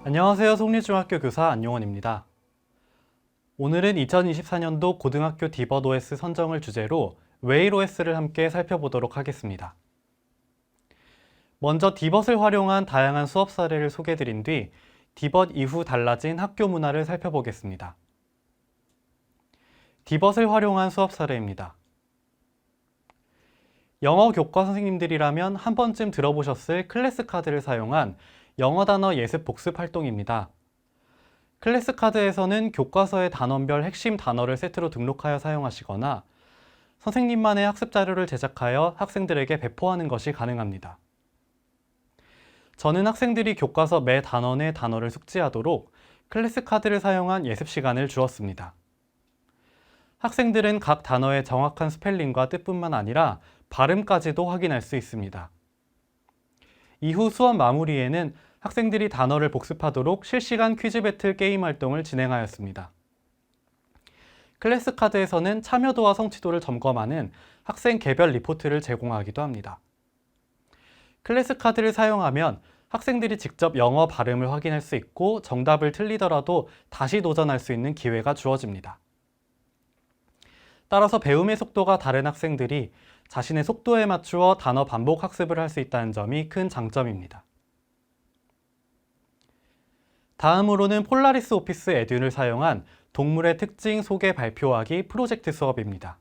안녕하세요. 송리중학교 교사 안용원입니다. 오늘은 2024년도 고등학교 디벗 OS 선정을 주제로 웨일 OS를 함께 살펴보도록 하겠습니다. 먼저 디벗을 활용한 다양한 수업 사례를 소개드린 뒤 디벗 이후 달라진 학교 문화를 살펴보겠습니다. 디벗을 활용한 수업 사례입니다. 영어 교과 선생님들이라면 한 번쯤 들어보셨을 클래스 카드를 사용한 영어 단어 예습 복습 활동입니다. 클래스 카드에서는 교과서의 단원별 핵심 단어를 세트로 등록하여 사용하시거나 선생님만의 학습 자료를 제작하여 학생들에게 배포하는 것이 가능합니다. 저는 학생들이 교과서 매 단원의 단어를 숙지하도록 클래스 카드를 사용한 예습 시간을 주었습니다. 학생들은 각 단어의 정확한 스펠링과 뜻뿐만 아니라 발음까지도 확인할 수 있습니다. 이후 수업 마무리에는 학생들이 단어를 복습하도록 실시간 퀴즈 배틀 게임 활동을 진행하였습니다. 클래스 카드에서는 참여도와 성취도를 점검하는 학생 개별 리포트를 제공하기도 합니다. 클래스 카드를 사용하면 학생들이 직접 영어 발음을 확인할 수 있고 정답을 틀리더라도 다시 도전할 수 있는 기회가 주어집니다. 따라서 배움의 속도가 다른 학생들이 자신의 속도에 맞추어 단어 반복 학습을 할 수 있다는 점이 큰 장점입니다. 다음으로는 폴라리스 오피스 에듀를 사용한 동물의 특징 소개 발표하기 프로젝트 수업입니다.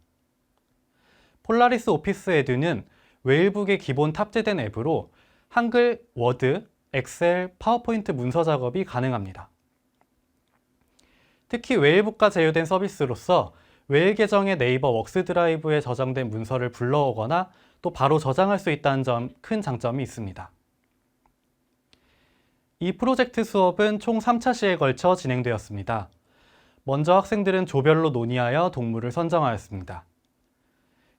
폴라리스 오피스 에듀는 웨일북에 기본 탑재된 앱으로 한글, 워드, 엑셀, 파워포인트 문서 작업이 가능합니다. 특히 웨일북과 제휴된 서비스로서 웨일 계정의 네이버 웍스 드라이브에 저장된 문서를 불러오거나 또 바로 저장할 수 있다는 큰 장점이 있습니다. 이 프로젝트 수업은 총 3차 시에 걸쳐 진행되었습니다. 먼저 학생들은 조별로 논의하여 동물을 선정하였습니다.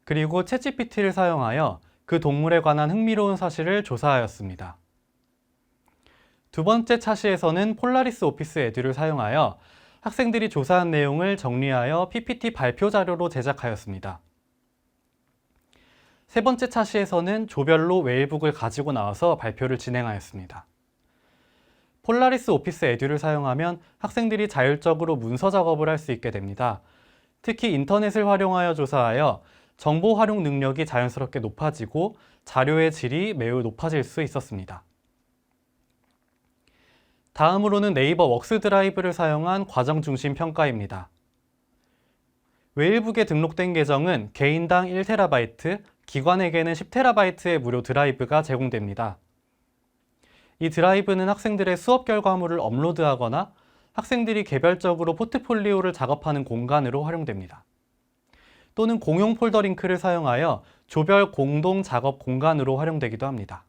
그리고 챗GPT를 사용하여 그 동물에 관한 흥미로운 사실을 조사하였습니다. 두 번째 차시에서는 폴라리스 오피스 에듀를 사용하여 학생들이 조사한 내용을 정리하여 PPT 발표 자료로 제작하였습니다. 세 번째 차시에서는 조별로 웨일북을 가지고 나와서 발표를 진행하였습니다. 폴라리스 오피스 에듀를 사용하면 학생들이 자율적으로 문서 작업을 할 수 있게 됩니다. 특히 인터넷을 활용하여 조사하여 정보 활용 능력이 자연스럽게 높아지고 자료의 질이 매우 높아질 수 있었습니다. 다음으로는 네이버 웍스 드라이브를 사용한 과정 중심 평가입니다. 웨일북에 등록된 계정은 개인당 1TB, 기관에게는 10TB의 무료 드라이브가 제공됩니다. 이 드라이브는 학생들의 수업 결과물을 업로드하거나 학생들이 개별적으로 포트폴리오를 작업하는 공간으로 활용됩니다. 또는 공용 폴더 링크를 사용하여 조별 공동 작업 공간으로 활용되기도 합니다.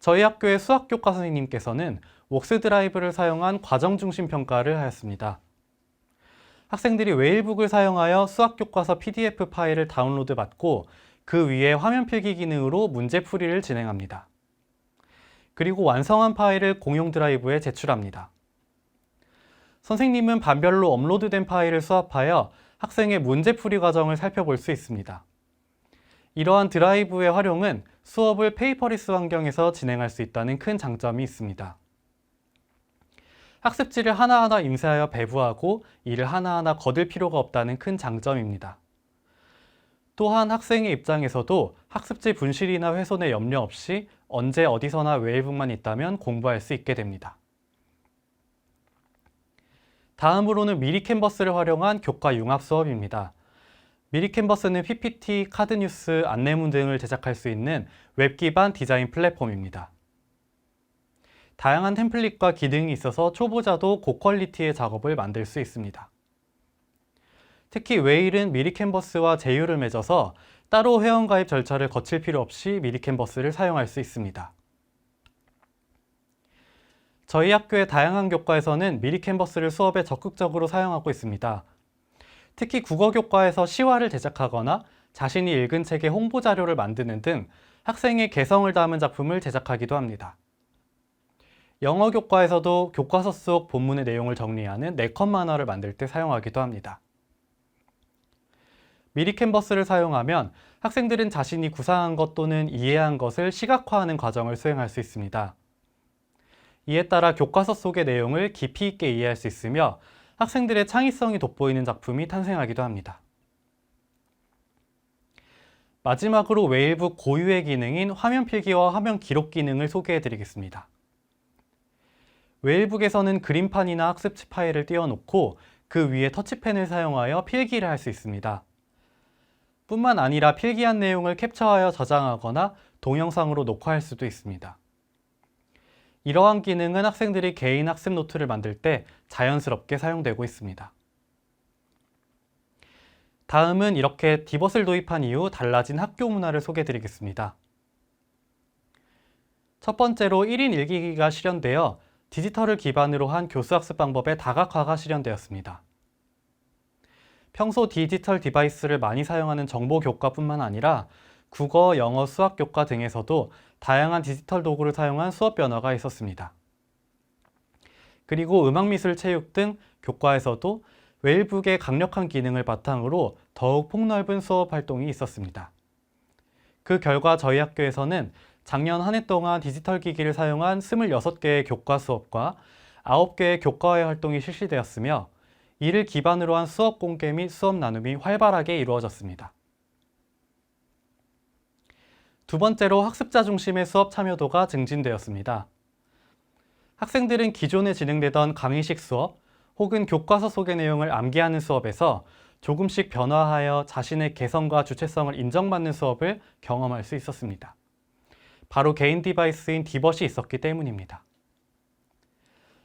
저희 학교의 수학교과 선생님께서는 웍스 드라이브를 사용한 과정 중심 평가를 하였습니다. 학생들이 웨일북을 사용하여 수학교과서 PDF 파일을 다운로드 받고 그 위에 화면 필기 기능으로 문제풀이를 진행합니다. 그리고 완성한 파일을 공용 드라이브에 제출합니다. 선생님은 반별로 업로드된 파일을 수합하여 학생의 문제풀이 과정을 살펴볼 수 있습니다. 이러한 드라이브의 활용은 수업을 페이퍼리스 환경에서 진행할 수 있다는 큰 장점이 있습니다. 학습지를 하나하나 인쇄하여 배부하고 이를 하나하나 거둘 필요가 없다는 큰 장점입니다. 또한 학생의 입장에서도 학습지 분실이나 훼손에 염려 없이 언제 어디서나 웨일북만 있다면 공부할 수 있게 됩니다. 다음으로는 미리 캔버스를 활용한 교과 융합 수업입니다. 미리 캔버스는 PPT, 카드 뉴스, 안내문 등을 제작할 수 있는 웹 기반 디자인 플랫폼입니다. 다양한 템플릿과 기능이 있어서 초보자도 고퀄리티의 작업을 만들 수 있습니다. 특히 웨일은 미리 캔버스와 제휴를 맺어서 따로 회원가입 절차를 거칠 필요 없이 미리 캔버스를 사용할 수 있습니다. 저희 학교의 다양한 교과에서는 미리 캔버스를 수업에 적극적으로 사용하고 있습니다. 특히 국어 교과에서 시화를 제작하거나 자신이 읽은 책의 홍보 자료를 만드는 등 학생의 개성을 담은 작품을 제작하기도 합니다. 영어 교과에서도 교과서 속 본문의 내용을 정리하는 4컷 만화를 만들 때 사용하기도 합니다. 미리 캔버스를 사용하면 학생들은 자신이 구상한 것 또는 이해한 것을 시각화하는 과정을 수행할 수 있습니다. 이에 따라 교과서 속의 내용을 깊이 있게 이해할 수 있으며 학생들의 창의성이 돋보이는 작품이 탄생하기도 합니다. 마지막으로 웨일북 고유의 기능인 화면 필기와 화면 기록 기능을 소개해 드리겠습니다. 웨일북에서는 그림판이나 학습지 파일을 띄워놓고 그 위에 터치펜을 사용하여 필기를 할 수 있습니다. 뿐만 아니라 필기한 내용을 캡처하여 저장하거나 동영상으로 녹화할 수도 있습니다. 이러한 기능은 학생들이 개인 학습 노트를 만들 때 자연스럽게 사용되고 있습니다. 다음은 이렇게 디벗을 도입한 이후 달라진 학교 문화를 소개해 드리겠습니다. 첫 번째로 1인 1기기가 실현되어 디지털을 기반으로 한 교수학습 방법의 다각화가 실현되었습니다. 평소 디지털 디바이스를 많이 사용하는 정보 교과뿐만 아니라 국어, 영어, 수학 교과 등에서도 다양한 디지털 도구를 사용한 수업 변화가 있었습니다. 그리고 음악미술, 체육 등 교과에서도 웨일북의 강력한 기능을 바탕으로 더욱 폭넓은 수업 활동이 있었습니다. 그 결과 저희 학교에서는 작년 한 해 동안 디지털 기기를 사용한 26개의 교과 수업과 9개의 교과외 활동이 실시되었으며 이를 기반으로 한 수업 공개 및 수업 나눔이 활발하게 이루어졌습니다. 두 번째로 학습자 중심의 수업 참여도가 증진되었습니다. 학생들은 기존에 진행되던 강의식 수업 혹은 교과서 속의 내용을 암기하는 수업에서 조금씩 변화하여 자신의 개성과 주체성을 인정받는 수업을 경험할 수 있었습니다. 바로 개인 디바이스인 디벗이 있었기 때문입니다.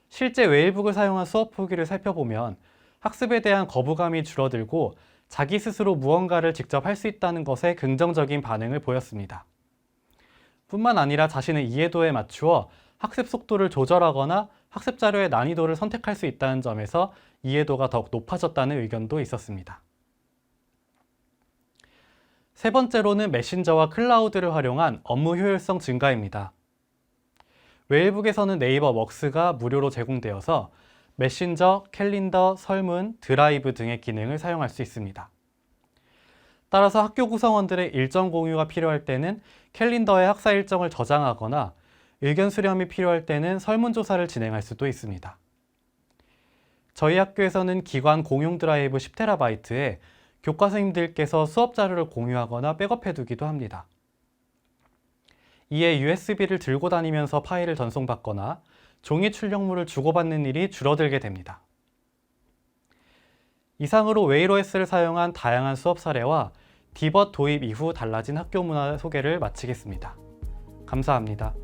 실제 웨일북을 사용한 수업 후기를 살펴보면 학습에 대한 거부감이 줄어들고 자기 스스로 무언가를 직접 할 수 있다는 것에 긍정적인 반응을 보였습니다. 뿐만 아니라 자신의 이해도에 맞추어 학습 속도를 조절하거나 학습 자료의 난이도를 선택할 수 있다는 점에서 이해도가 더욱 높아졌다는 의견도 있었습니다. 세 번째로는 메신저와 클라우드를 활용한 업무 효율성 증가입니다. 웨일북에서는 네이버 웍스가 무료로 제공되어서 메신저, 캘린더, 설문, 드라이브 등의 기능을 사용할 수 있습니다. 따라서 학교 구성원들의 일정 공유가 필요할 때는 캘린더에 학사 일정을 저장하거나 의견 수렴이 필요할 때는 설문조사를 진행할 수도 있습니다. 저희 학교에서는 기관 공용 드라이브 10TB에 교과선생님들께서 수업 자료를 공유하거나 백업해두기도 합니다. 이에 USB를 들고 다니면서 파일을 전송받거나 종이 출력물을 주고받는 일이 줄어들게 됩니다. 이상으로 웨일OS를 사용한 다양한 수업 사례와 디벗 도입 이후 달라진 학교 문화 소개를 마치겠습니다. 감사합니다.